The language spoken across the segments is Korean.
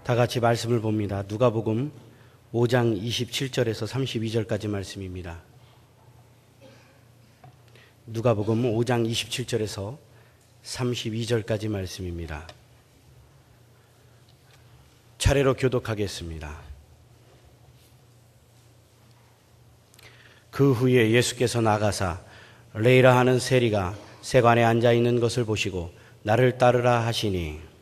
다 같이 말씀을 봅니다. 누가복음 5장 27절에서 32절까지 말씀입니다. 누가복음 5장 27절에서 32절까지 말씀입니다. 차례로 교독하겠습니다. 그 후에 예수께서 나가사 레이라 하는 세리가 세관에 앉아 있는 것을 보시고 나를 따르라 하시니,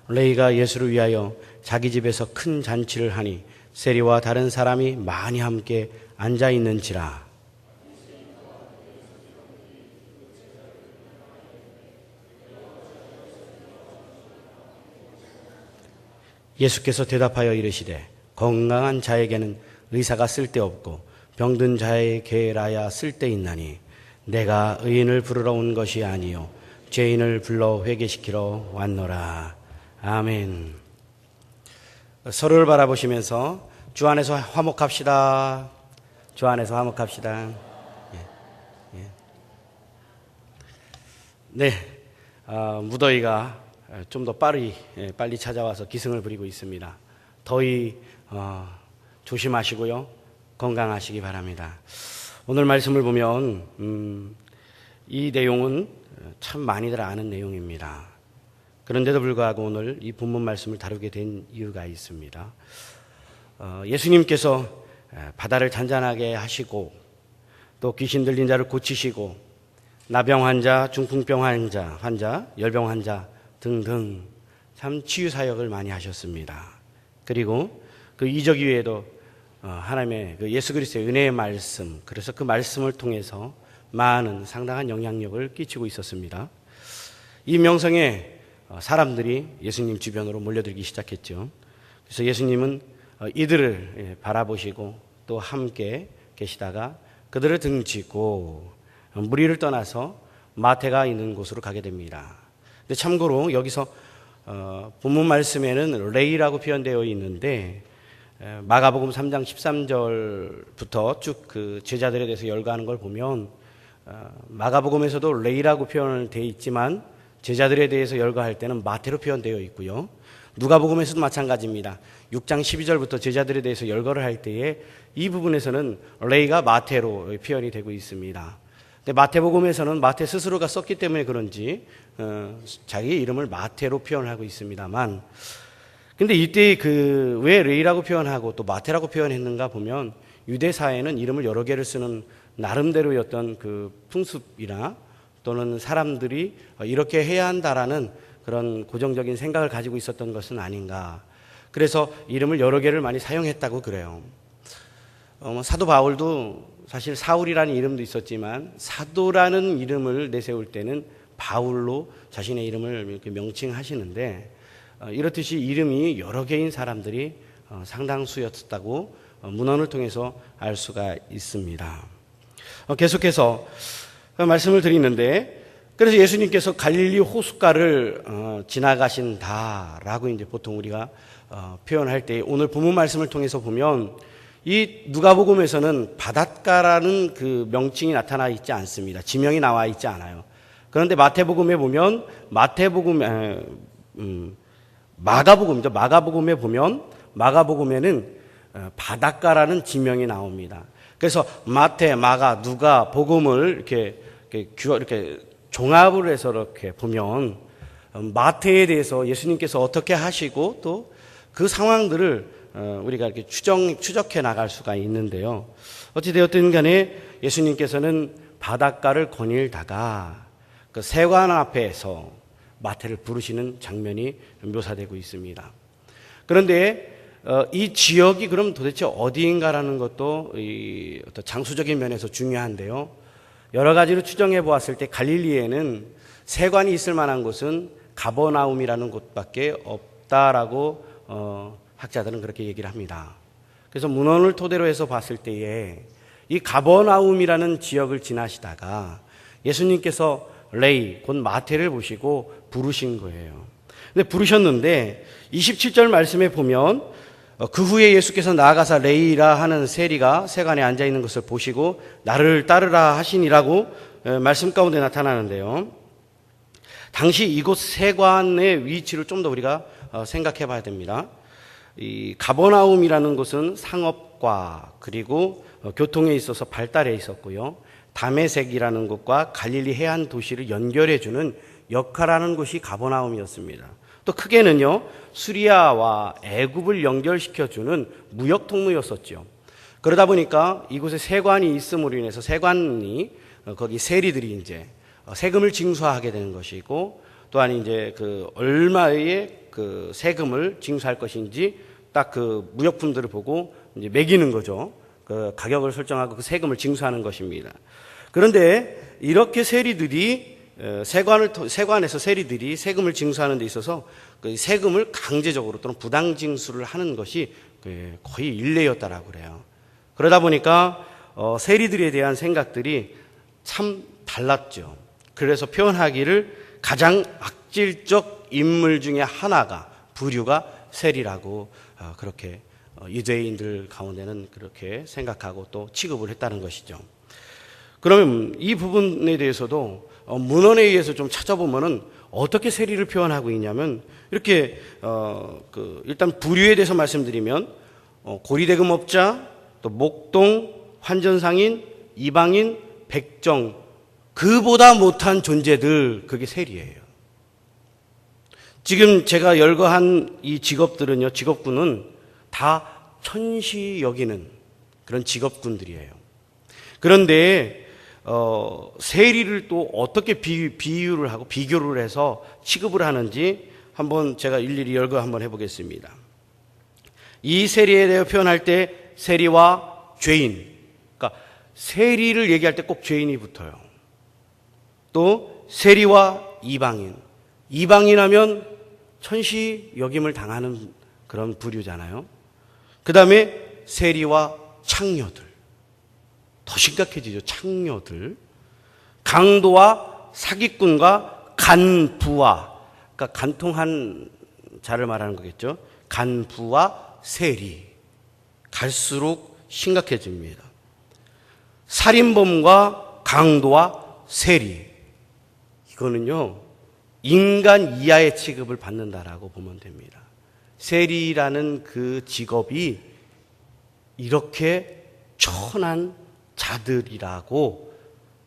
레이가 예수를 위하여 자기 집에서 큰 잔치를 하니 세리와 다른 사람이 많이 함께 앉아 있는지라. 예수께서 대답하여 이르시되, 건강한 자에게는 의사가 쓸데없고 병든 자에게라야 쓸데있나니 내가 의인을 부르러 온 것이 아니요 죄인을 불러 회개시키러 왔노라. 아멘. 서로를 바라보시면서 주 안에서 화목합시다. 주 안에서 화목합시다. 네, 무더위가 좀 더 빨리 찾아와서 기승을 부리고 있습니다. 더위 조심하시고요, 건강하시기 바랍니다. 오늘 말씀을 보면 이 내용은 참 많이들 아는 내용입니다. 그런데도 불구하고 오늘 이 본문 말씀을 다루게 된 이유가 있습니다. 예수님께서 바다를 잔잔하게 하시고 또 귀신 들린 자를 고치시고 나병 환자, 중풍병 환자, 열병 환자 등등 참 치유 사역을 많이 하셨습니다. 그리고 그 이적 이외에도 하나님의 그 예수 그리스도의 은혜의 말씀, 그래서 그 말씀을 통해서 많은 상당한 영향력을 끼치고 있었습니다. 이 명성에 사람들이 예수님 주변으로 몰려들기 시작했죠. 그래서 예수님은 이들을 바라보시고 또 함께 계시다가 그들을 등지고 무리를 떠나서 마태가 있는 곳으로 가게 됩니다. 근데 참고로 여기서 본문 말씀에는 레이라고 표현되어 있는데 마가복음 3장 13절부터 쭉 그 제자들에 대해서 열거하는 걸 보면 마가복음에서도 레이라고 표현되어 있지만 제자들에 대해서 열거할 때는 마태로 표현되어 있고요. 누가복음에서도 마찬가지입니다. 6장 12절부터 제자들에 대해서 열거를 할 때에 이 부분에서는 레이가 마태로 표현이 되고 있습니다. 근데 마태복음에서는 마태 스스로가 썼기 때문에 그런지 자기 이름을 마태로 표현하고 있습니다만, 근데 이때 왜 레이라고 표현하고 또 마태라고 표현했는가 보면 유대사회는 이름을 여러 개를 쓰는 나름대로의 어떤 그 풍습이나 또는 사람들이 이렇게 해야 한다라는 그런 고정적인 생각을 가지고 있었던 것은 아닌가. 그래서 이름을 여러 개를 많이 사용했다고 그래요. 사도 바울도 사실 사울이라는 이름도 있었지만 사도라는 이름을 내세울 때는 바울로 자신의 이름을 이렇게 명칭하시는데, 이렇듯이 이름이 여러 개인 사람들이 상당수였다고 문헌을 통해서 알 수가 있습니다. 계속해서 말씀을 드리는데, 그래서 예수님께서 갈릴리 호숫가를 지나가신다라고 이제 보통 우리가 표현할 때 오늘 본문 말씀을 통해서 보면 이 누가복음에서는 바닷가라는 그 명칭이 나타나 있지 않습니다. 지명이 나와 있지 않아요. 그런데 마태복음에 보면 마가복음이죠. 마가복음에 보면 마가복음에는 바닷가라는 지명이 나옵니다. 그래서 마태, 마가, 누가, 복음을 이렇게 종합을 해서 이렇게 보면 마태에 대해서 예수님께서 어떻게 하시고 또 그 상황들을 우리가 이렇게 추적해 나갈 수가 있는데요. 어찌되었든 간에 예수님께서는 바닷가를 거닐다가 그 세관 앞에서 마태를 부르시는 장면이 묘사되고 있습니다. 그런데 이 지역이 그럼 도대체 어디인가라는 것도 이 어떤 장수적인 면에서 중요한데요. 여러 가지로 추정해 보았을 때 갈릴리에는 세관이 있을 만한 곳은 가버나움이라는 곳밖에 없다라고 학자들은 그렇게 얘기를 합니다. 그래서 문헌을 토대로 해서 봤을 때에 이 가버나움이라는 지역을 지나시다가 예수님께서 레이, 곧 마태를 보시고 부르신 거예요. 근데 부르셨는데 27절 말씀에 보면 그 후에 예수께서 나아가사 레이라 하는 세리가 세관에 앉아 있는 것을 보시고 나를 따르라 하시니라고 말씀 가운데 나타나는데요. 당시 이곳 세관의 위치를 좀 더 우리가 생각해 봐야 됩니다. 이 가버나움이라는 곳은 상업과 그리고 교통에 있어서 발달해 있었고요. 다메섹이라는 곳과 갈릴리 해안 도시를 연결해 주는 역할하는 곳이 가버나움이었습니다. 또 크게는요, 수리아와 애굽을 연결시켜 주는 무역 통로였었죠. 그러다 보니까 이곳에 세관이 있음으로 인해서 세관이 거기 세리들이 이제 세금을 징수하게 되는 것이고, 또한 이제 그 얼마의 그 세금을 징수할 것인지 딱 그 무역품들을 보고 이제 매기는 거죠. 그 가격을 설정하고 그 세금을 징수하는 것입니다. 그런데 이렇게 세리들이 세관에서 세리들이 세금을 징수하는 데 있어서 그 세금을 강제적으로 또는 부당 징수를 하는 것이 거의 일례였다라고 그래요. 그러다 보니까 세리들에 대한 생각들이 참 달랐죠. 그래서 표현하기를 가장 악질적 인물 중에 하나가 부류가 세리라고 그렇게 유대인들 가운데는 그렇게 생각하고 또 취급을 했다는 것이죠. 그러면 이 부분에 대해서도 문헌에 의해서 좀 찾아보면은 어떻게 세리를 표현하고 있냐면 이렇게 일단 부류에 대해서 말씀드리면 고리대금업자, 또 목동, 환전상인, 이방인, 백정, 그보다 못한 존재들, 그게 세리예요. 지금 제가 열거한 이 직업들은요, 직업군은 다 천시 여기는 그런 직업군들이에요. 그런데 세리를 또 어떻게 비유를 하고 비교를 해서 취급을 하는지 한번 제가 일일이 열거 한번 해보겠습니다. 이 세리에 대해 표현할 때 세리와 죄인, 그러니까 세리를 얘기할 때 꼭 죄인이 붙어요. 또 세리와 이방인, 이방인하면 천시 여김을 당하는 그런 부류잖아요. 그 다음에 세리와 창녀들, 더 심각해지죠. 창녀들, 강도와 사기꾼과 간부와, 그러니까 간통한 자를 말하는 거겠죠. 간부와 세리, 갈수록 심각해집니다. 살인범과 강도와 세리, 이거는요 인간 이하의 취급을 받는다라고 보면 됩니다. 세리라는 그 직업이 이렇게 천한 자들이라고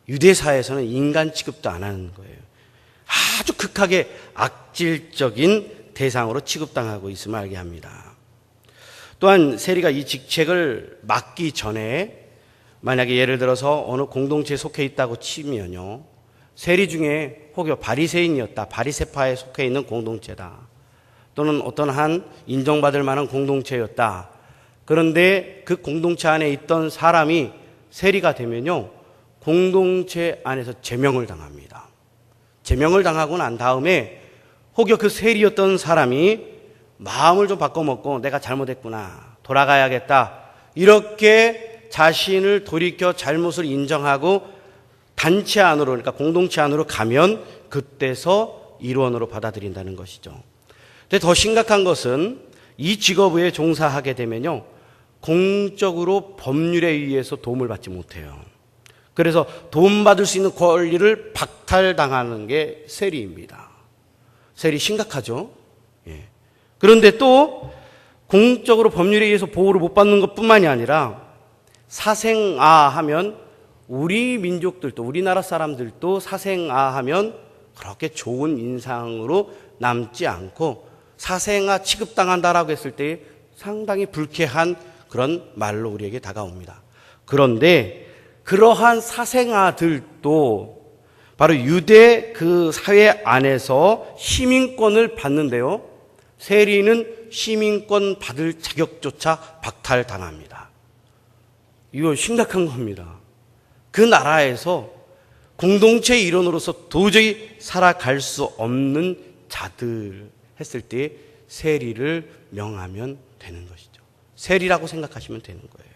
유대사에서는 인간 취급도 안 하는 거예요. 아주 극하게 악질적인 대상으로 취급당하고 있음을 알게 합니다. 또한 세리가 이 직책을 맡기 전에 만약에 예를 들어서 어느 공동체에 속해 있다고 치면요, 세리 중에 혹여 바리새인이었다, 바리새파에 속해 있는 공동체다, 또는 어떤 한 인정받을 만한 공동체였다. 그런데 그 공동체 안에 있던 사람이 세리가 되면요, 공동체 안에서 제명을 당합니다. 제명을 당하고 난 다음에 혹여 그 세리였던 사람이 마음을 좀 바꿔먹고 내가 잘못했구나, 돌아가야겠다, 이렇게 자신을 돌이켜 잘못을 인정하고 단체 안으로, 그러니까 공동체 안으로 가면 그때서 일원으로 받아들인다는 것이죠. 근데 더 심각한 것은 이 직업에 종사하게 되면요, 공적으로 법률에 의해서 도움을 받지 못해요. 그래서 도움 받을 수 있는 권리를 박탈당하는 게 세리입니다. 세리 심각하죠. 예. 그런데 또 공적으로 법률에 의해서 보호를 못 받는 것뿐만이 아니라 사생아하면 우리 민족들도, 우리나라 사람들도 사생아하면 그렇게 좋은 인상으로 남지 않고 사생아 취급당한다라고 했을 때 상당히 불쾌한 그런 말로 우리에게 다가옵니다. 그런데 그러한 사생아들도 바로 유대 그 사회 안에서 시민권을 받는데요, 세리는 시민권 받을 자격조차 박탈당합니다. 이거 심각한 겁니다. 그 나라에서 공동체의 일원으로서 도저히 살아갈 수 없는 자들 했을 때 세리를 명하면 되는 것이죠. 세리라고 생각하시면 되는 거예요.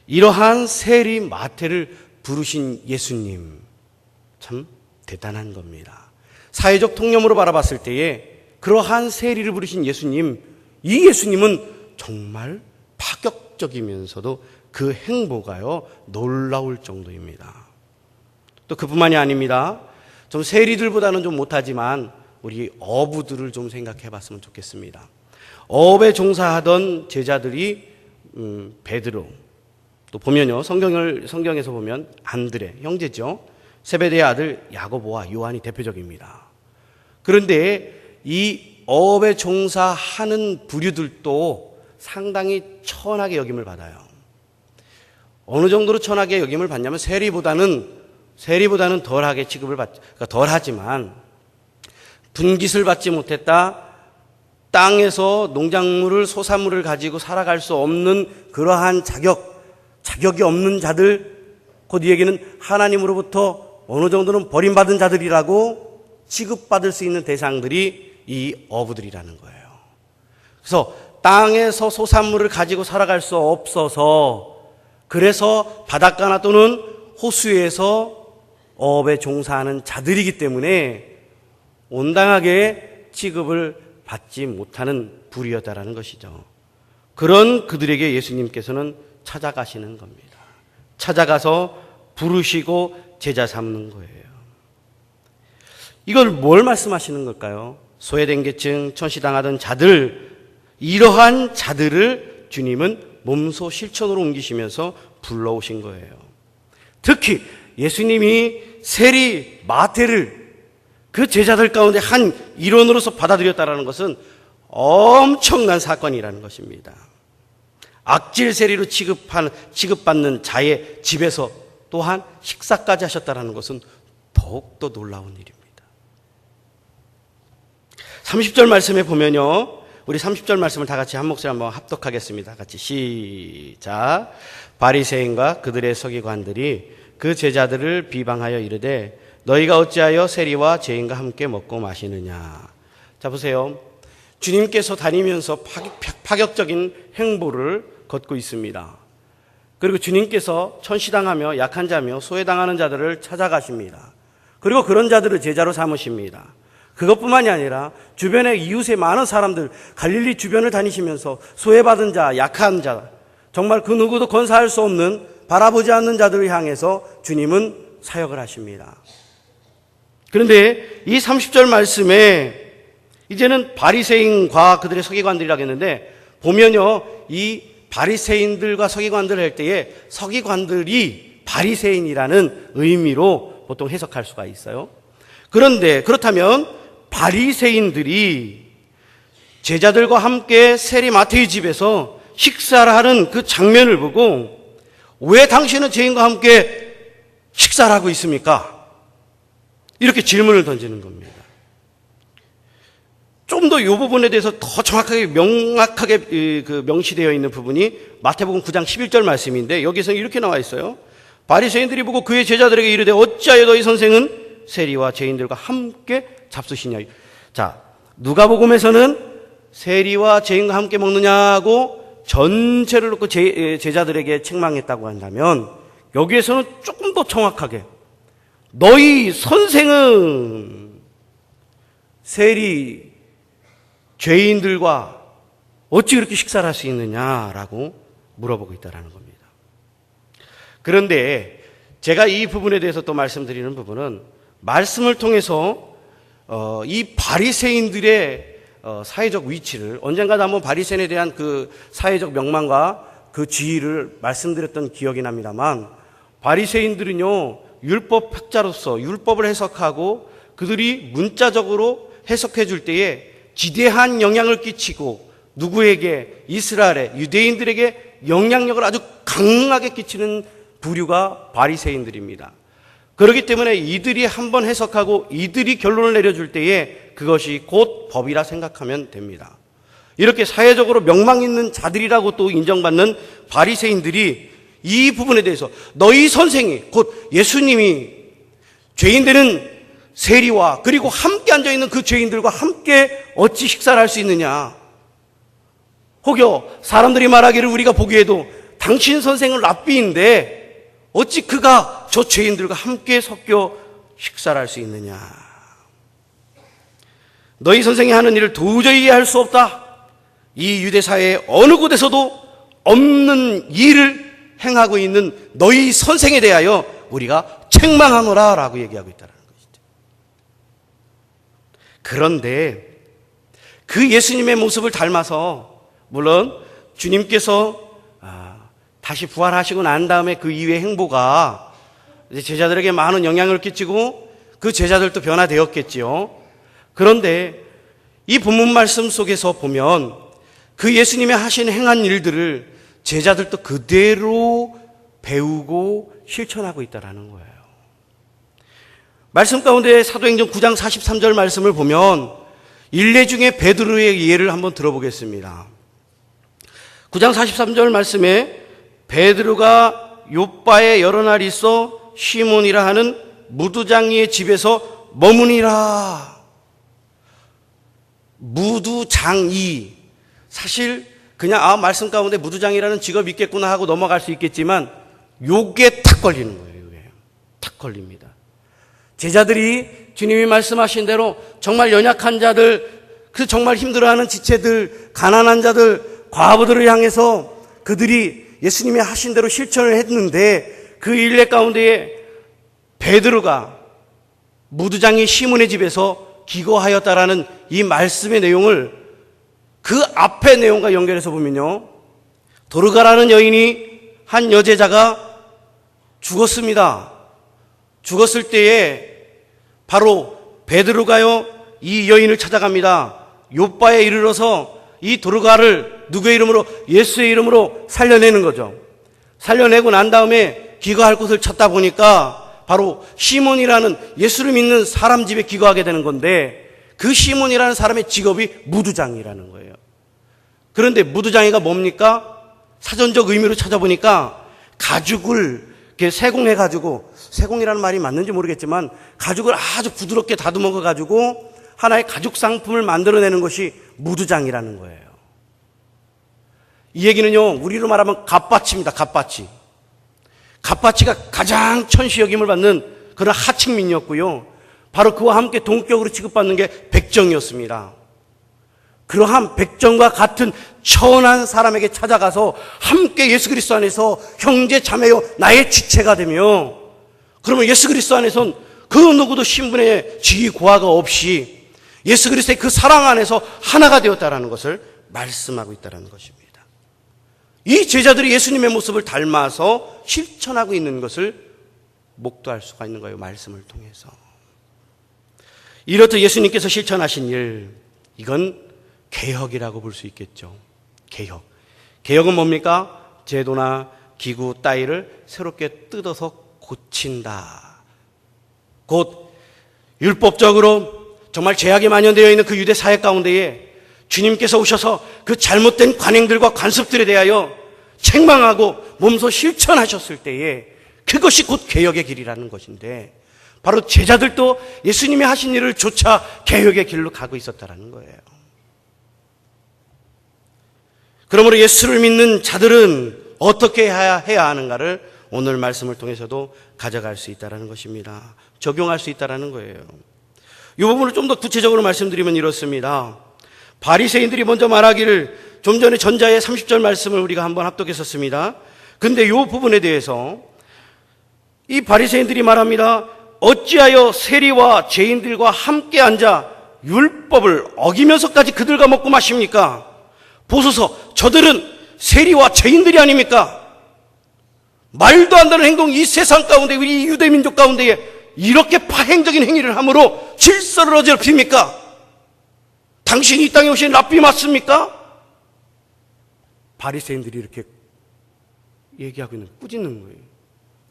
이러한 세리 마태를 부르신 예수님, 참 대단한 겁니다. 사회적 통념으로 바라봤을 때에 그러한 세리를 부르신 예수님, 이 예수님은 정말 파격적이면서도 그 행보가요 놀라울 정도입니다. 또 그뿐만이 아닙니다. 좀 세리들보다는 좀 못하지만 우리 어부들을 좀 생각해 봤으면 좋겠습니다. 어업에 종사하던 제자들이 베드로, 또 보면요, 성경에서 보면 안드레, 형제죠. 세베대의 아들 야고보와 요한이 대표적입니다. 그런데 이 어업에 종사하는 부류들도 상당히 천하게 여김을 받아요. 어느 정도로 천하게 여김을 받냐면 세리보다는 덜하게 취급을 그러니까 덜하지만 분깃을 받지 못했다. 땅에서 농작물을 소산물을 가지고 살아갈 수 없는 그러한 자격이 없는 자들, 곧 이 얘기는 하나님으로부터 어느 정도는 버림받은 자들이라고 취급받을 수 있는 대상들이 이 어부들이라는 거예요. 그래서 땅에서 소산물을 가지고 살아갈 수 없어서 그래서 바닷가나 또는 호수에서 어업에 종사하는 자들이기 때문에 온당하게 취급을 받지 못하는 부류였다라는 것이죠. 그런 그들에게 예수님께서는 찾아가시는 겁니다. 찾아가서 부르시고 제자 삼는 거예요. 이걸 뭘 말씀하시는 걸까요? 소외된 계층, 천시당하던 자들, 이러한 자들을 주님은 몸소 실천으로 옮기시면서 불러오신 거예요. 특히 예수님이 세리 마태를 그 제자들 가운데 한 일원으로서 받아들였다는 것은 엄청난 사건이라는 것입니다. 악질 세리로 취급받는 자의 집에서 또한 식사까지 하셨다는 것은 더욱더 놀라운 일입니다. 30절 말씀에 보면요, 우리 30절 말씀을 다 같이 한 목소리 한번 합독하겠습니다. 같이 시작. 바리새인과 그들의 서기관들이 그 제자들을 비방하여 이르되 너희가 어찌하여 세리와 죄인과 함께 먹고 마시느냐. 자, 보세요. 주님께서 다니면서 파격적인 행보를 걷고 있습니다. 그리고 주님께서 천시당하며 약한 자며 소외당하는 자들을 찾아가십니다. 그리고 그런 자들을 제자로 삼으십니다. 그것뿐만이 아니라 주변에 이웃의 많은 사람들, 갈릴리 주변을 다니시면서 소외받은 자, 약한 자, 정말 그 누구도 건사할 수 없는, 바라보지 않는 자들을 향해서 주님은 사역을 하십니다. 그런데 이 30절 말씀에 이제는 바리새인과 그들의 서기관들이라고 했는데, 보면요, 이 바리새인들과 서기관들을 할 때에 서기관들이 바리새인이라는 의미로 보통 해석할 수가 있어요. 그런데 그렇다면 바리새인들이 제자들과 함께 세리 마태의 집에서 식사를 하는 그 장면을 보고 왜 당신은 죄인과 함께 식사를 하고 있습니까? 이렇게 질문을 던지는 겁니다. 좀 더 이 부분에 대해서 더 정확하게 명확하게 명시되어 있는 부분이 마태복음 9장 11절 말씀인데, 여기서는 이렇게 나와 있어요. 바리새인들이 보고 그의 제자들에게 이르되 어찌하여 너희 선생은 세리와 죄인들과 함께 잡수시냐. 자, 누가복음에서는 세리와 죄인과 함께 먹느냐고 전체를 놓고 제자들에게 책망했다고 한다면, 여기에서는 조금 더 정확하게 너희 선생은 세리, 죄인들과 어찌 그렇게 식사를 할 수 있느냐라고 물어보고 있다는 겁니다. 그런데 제가 이 부분에 대해서 또 말씀드리는 부분은 말씀을 통해서 이 바리새인들의 사회적 위치를, 언젠가도 한번 바리새인에 대한 그 사회적 명망과 그 지위를 말씀드렸던 기억이 납니다만, 바리새인들은요, 율법 학자로서 율법을 해석하고 그들이 문자적으로 해석해 줄 때에 지대한 영향을 끼치고 누구에게? 이스라엘의 유대인들에게 영향력을 아주 강하게 끼치는 부류가 바리새인들입니다. 그렇기 때문에 이들이 한번 해석하고 이들이 결론을 내려줄 때에 그것이 곧 법이라 생각하면 됩니다. 이렇게 사회적으로 명망 있는 자들이라고 또 인정받는 바리새인들이 이 부분에 대해서 너희 선생이, 곧 예수님이 죄인 되는 세리와 그리고 함께 앉아있는 그 죄인들과 함께 어찌 식사를 할 수 있느냐. 혹여 사람들이 말하기를 우리가 보기에도 당신 선생은 랍비인데 어찌 그가 저 죄인들과 함께 섞여 식사를 할 수 있느냐. 너희 선생이 하는 일을 도저히 이해할 수 없다. 이 유대사회의 어느 곳에서도 없는 일을 행하고 있는 너희 선생에 대하여 우리가 책망하노라 라고 얘기하고 있다는 것이죠. 그런데 그 예수님의 모습을 닮아서, 물론 주님께서 다시 부활하시고 난 다음에 그 이후의 행보가 이제 제자들에게 많은 영향을 끼치고 그 제자들도 변화되었겠지요. 그런데 이 본문 말씀 속에서 보면 그 예수님이 하신 행한 일들을 제자들도 그대로 배우고 실천하고 있다는 거예요. 말씀 가운데 사도행전 9장 43절 말씀을 보면 일례 중에 베드로의 예를 한번 들어보겠습니다. 9장 43절 말씀에 베드로가 요빠에 여러 날 있어 시몬이라 하는 무두장이의 집에서 머무니라. 무두장이, 사실 그냥 말씀 가운데 무두장이라는 직업이 있겠구나 하고 넘어갈 수 있겠지만 요게 탁 걸리는 거예요. 요게 탁 걸립니다. 제자들이 주님이 말씀하신 대로 정말 연약한 자들, 그 정말 힘들어하는 지체들, 가난한 자들, 과부들을 향해서 그들이 예수님이 하신 대로 실천을 했는데 그 일례 가운데에 베드로가 무두장이 시몬의 집에서 기거하였다라는 이 말씀의 내용을 그 앞의 내용과 연결해서 보면요, 도르가라는 여인이 한 여제자가 죽었습니다. 죽었을 때에 바로 베드로가요 이 여인을 찾아갑니다. 요빠에 이르러서 이 도르가를 누구의 이름으로? 예수의 이름으로 살려내는 거죠. 살려내고 난 다음에 기거할 곳을 찾다 보니까 바로 시몬이라는 예수를 믿는 사람 집에 기거하게 되는 건데, 그 시몬이라는 사람의 직업이 무두장이라는 거예요. 그런데 무두장이가 뭡니까? 사전적 의미로 찾아보니까 가죽을 이렇게 세공해가지고, 세공이라는 말이 맞는지 모르겠지만 가죽을 아주 부드럽게 다듬어가지고 하나의 가죽 상품을 만들어내는 것이 무두장이라는 거예요. 이 얘기는요, 우리로 말하면 갓바치입니다. 갓바치. 갓바치가 가장 천시 여김을 받는 그런 하층민이었고요. 바로 그와 함께 동격으로 취급받는 게 백정이었습니다. 그러한 백정과 같은 천한 사람에게 찾아가서 함께 예수 그리스도 안에서 형제 자매요 나의 지체가 되며, 그러면 예수 그리스도 안에선 그 누구도 신분의 지위 고하가 없이 예수 그리스도의 그 사랑 안에서 하나가 되었다라는 것을 말씀하고 있다는 것입니다. 이 제자들이 예수님의 모습을 닮아서 실천하고 있는 것을 목도할 수가 있는 거예요. 말씀을 통해서. 이렇듯 예수님께서 실천하신 일, 이건 개혁이라고 볼 수 있겠죠. 개혁. 개혁은 뭡니까? 제도나 기구 따위를 새롭게 뜯어서 고친다. 곧 율법적으로 정말 죄악이 만연되어 있는 그 유대 사회 가운데에 주님께서 오셔서 그 잘못된 관행들과 관습들에 대하여 책망하고 몸소 실천하셨을 때에 그것이 곧 개혁의 길이라는 것인데, 바로 제자들도 예수님이 하신 일을 조차 개혁의 길로 가고 있었다는 거예요. 그러므로 예수를 믿는 자들은 어떻게 해야 하는가를 오늘 말씀을 통해서도 가져갈 수 있다는 것입니다. 적용할 수 있다는 거예요. 이 부분을 좀 더 구체적으로 말씀드리면 이렇습니다. 바리새인들이 먼저 말하기를, 좀 전에 전자의 30절 말씀을 우리가 한번 합독했었습니다. 근데 이 부분에 대해서 이 바리새인들이 말합니다. 어찌하여 세리와 죄인들과 함께 앉아 율법을 어기면서까지 그들과 먹고 마십니까? 보소서, 저들은 세리와 죄인들이 아닙니까? 말도 안 되는 행동, 이 세상 가운데, 우리 유대민족 가운데에 이렇게 파행적인 행위를 함으로 질서를 어지럽힙니까? 당신이 이 땅에 오신 랍비 맞습니까? 바리새인들이 이렇게 얘기하고 있는, 꾸짖는 거예요.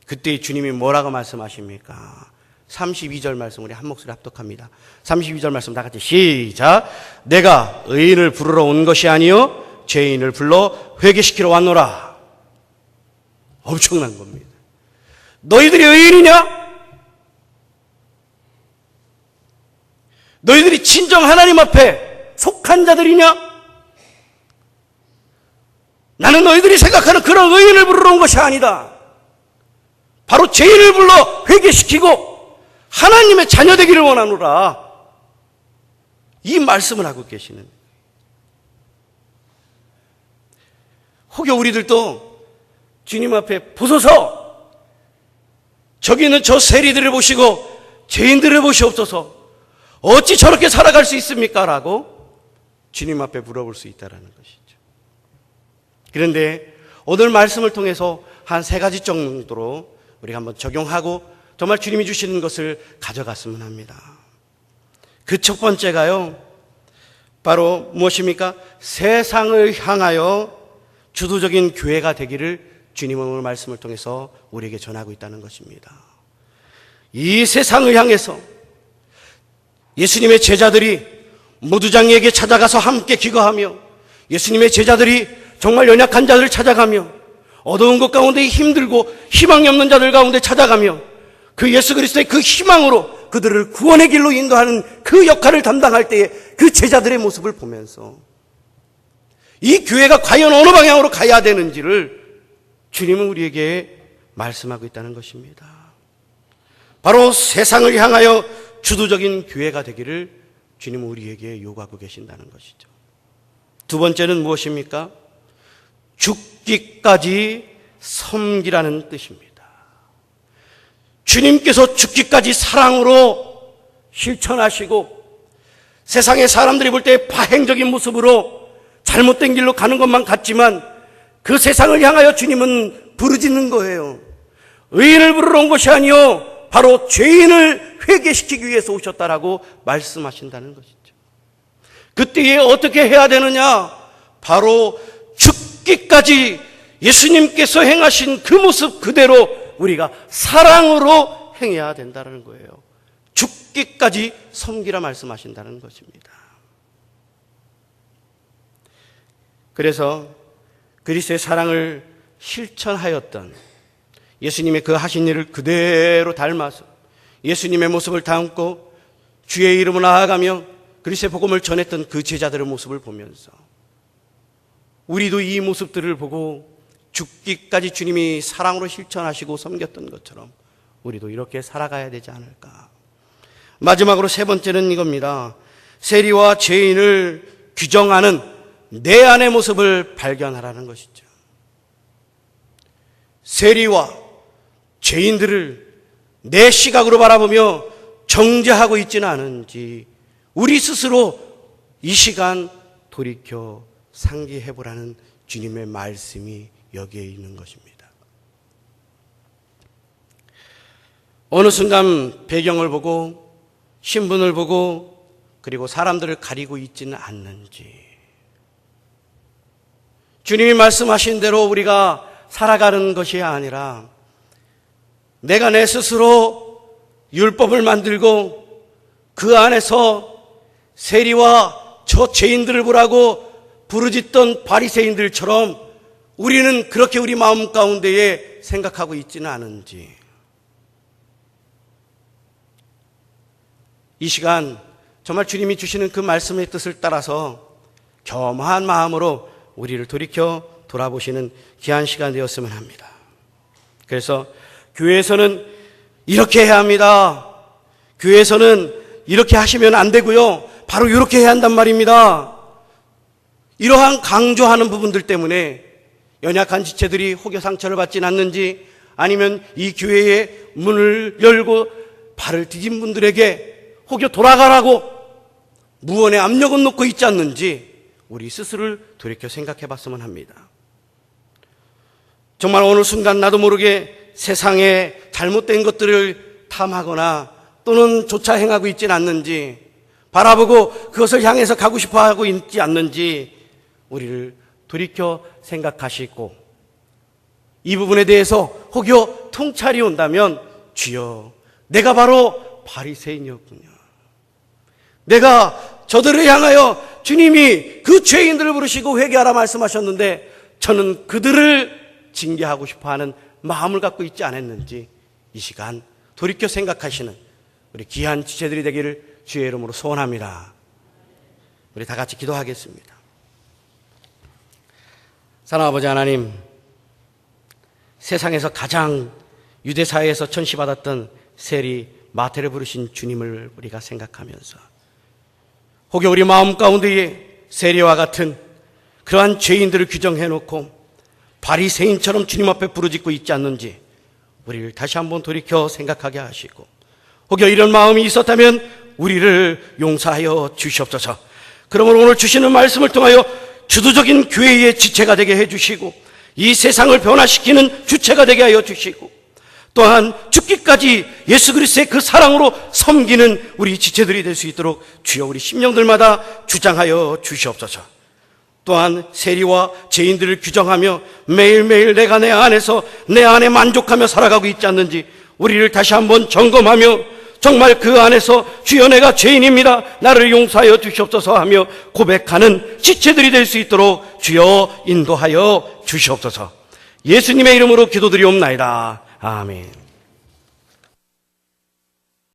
그때 주님이 뭐라고 말씀하십니까? 32절 말씀 우리 한 목소리 합독합니다. 32절 말씀 다 같이 시작. 내가 의인을 부르러 온 것이 아니요 죄인을 불러 회개시키러 왔노라. 엄청난 겁니다. 너희들이 의인이냐? 너희들이 진정 하나님 앞에 속한 자들이냐? 나는 너희들이 생각하는 그런 의인을 부르러 온 것이 아니다. 바로 죄인을 불러 회개시키고 하나님의 자녀 되기를 원하노라. 이 말씀을 하고 계시는. 혹여 우리들도 주님 앞에 보소서, 저기 있는 저 세리들을 보시고 죄인들을 보시옵소서, 어찌 저렇게 살아갈 수 있습니까? 라고 주님 앞에 물어볼 수 있다는 것이죠. 그런데 오늘 말씀을 통해서 한 3가지 정도로 우리가 한번 적용하고 정말 주님이 주시는 것을 가져갔으면 합니다. 그 첫 번째가요, 바로 무엇입니까? 세상을 향하여 주도적인 교회가 되기를 주님은 오늘 말씀을 통해서 우리에게 전하고 있다는 것입니다. 이 세상을 향해서 예수님의 제자들이 무두장에게 찾아가서 함께 기거하며, 예수님의 제자들이 정말 연약한 자들을 찾아가며, 어두운 것 가운데 힘들고 희망이 없는 자들 가운데 찾아가며, 그 예수 그리스도의 그 희망으로 그들을 구원의 길로 인도하는 그 역할을 담당할 때에 그 제자들의 모습을 보면서 이 교회가 과연 어느 방향으로 가야 되는지를 주님은 우리에게 말씀하고 있다는 것입니다. 바로 세상을 향하여 주도적인 교회가 되기를 주님은 우리에게 요구하고 계신다는 것이죠. 두 번째는 무엇입니까? 죽기까지 섬기라는 뜻입니다. 주님께서 죽기까지 사랑으로 실천하시고, 세상의 사람들이 볼 때 파행적인 모습으로 잘못된 길로 가는 것만 같지만 그 세상을 향하여 주님은 부르짖는 거예요. 의인을 부르러 온 것이 아니요 바로 죄인을 회개시키기 위해서 오셨다라고 말씀하신다는 것이죠. 그때에 어떻게 해야 되느냐? 바로 죽기까지 예수님께서 행하신 그 모습 그대로 우리가 사랑으로 행해야 된다는 거예요. 죽기까지 섬기라 말씀하신다는 것입니다. 그래서 그리스도의 사랑을 실천하였던, 예수님의 그 하신 일을 그대로 닮아서 예수님의 모습을 담고 주의 이름으로 나아가며 그리스도의 복음을 전했던 그 제자들의 모습을 보면서 우리도 이 모습들을 보고 죽기까지 주님이 사랑으로 실천하시고 섬겼던 것처럼 우리도 이렇게 살아가야 되지 않을까. 마지막으로 세 번째는 이겁니다. 세리와 죄인을 규정하는 내 안의 모습을 발견하라는 것이죠. 세리와 죄인들을 내 시각으로 바라보며 정죄하고 있지는 않은지 우리 스스로 이 시간 돌이켜 상기해보라는 주님의 말씀이 여기에 있는 것입니다. 어느 순간 배경을 보고 신분을 보고 그리고 사람들을 가리고 있지는 않는지, 주님이 말씀하신 대로 우리가 살아가는 것이 아니라 내가 내 스스로 율법을 만들고 그 안에서 세리와 저 죄인들을 보라고 부르짖던 바리새인들처럼 우리는 그렇게 우리 마음 가운데에 생각하고 있지는 않은지, 이 시간 정말 주님이 주시는 그 말씀의 뜻을 따라서 겸허한 마음으로 우리를 돌이켜 돌아보시는 귀한 시간 되었으면 합니다. 그래서 교회에서는 이렇게 해야 합니다. 교회에서는 이렇게 하시면 안 되고요. 바로 이렇게 해야 한단 말입니다. 이러한 강조하는 부분들 때문에 연약한 지체들이 혹여 상처를 받지는 않는지, 아니면 이 교회의 문을 열고 발을 디딘 분들에게 혹여 돌아가라고 무언의 압력은 놓고 있지 않는지 우리 스스로를 돌이켜 생각해 봤으면 합니다. 정말 어느 순간 나도 모르게 세상에 잘못된 것들을 탐하거나 또는 조차 행하고 있지는 않는지, 바라보고 그것을 향해서 가고 싶어 하고 있지 않는지 우리를 돌이켜 생각하시고, 이 부분에 대해서 혹여 통찰이 온다면 주여, 내가 바로 바리새인이었군요. 내가 저들을 향하여 주님이 그 죄인들을 부르시고 회개하라 말씀하셨는데 저는 그들을 징계하고 싶어하는 마음을 갖고 있지 않았는지 이 시간 돌이켜 생각하시는 우리 귀한 지체들이 되기를 주의 이름으로 소원합니다. 우리 다 같이 기도하겠습니다. 사랑하는 아버지 하나님, 세상에서 가장 유대사회에서 천시받았던 세리 마태를 부르신 주님을 우리가 생각하면서 혹여 우리 마음 가운데에 세리와 같은 그러한 죄인들을 규정해놓고 바리새인처럼 주님 앞에 부르짖고 있지 않는지 우리를 다시 한번 돌이켜 생각하게 하시고, 혹여 이런 마음이 있었다면 우리를 용서하여 주시옵소서. 그러므로 오늘 주시는 말씀을 통하여 주도적인 교회의 지체가 되게 해주시고 이 세상을 변화시키는 주체가 되게 하여 주시고 또한 죽기까지 예수 그리스도의 그 사랑으로 섬기는 우리 지체들이 될 수 있도록 주여 우리 심령들마다 주장하여 주시옵소서. 또한 세리와 죄인들을 규정하며 매일매일 내가 내 안에서 내 안에 만족하며 살아가고 있지 않는지 우리를 다시 한번 점검하며 정말 그 안에서 주여 내가 죄인입니다, 나를 용서하여 주시옵소서 하며 고백하는 지체들이 될 수 있도록 주여 인도하여 주시옵소서. 예수님의 이름으로 기도드리옵나이다. 아멘.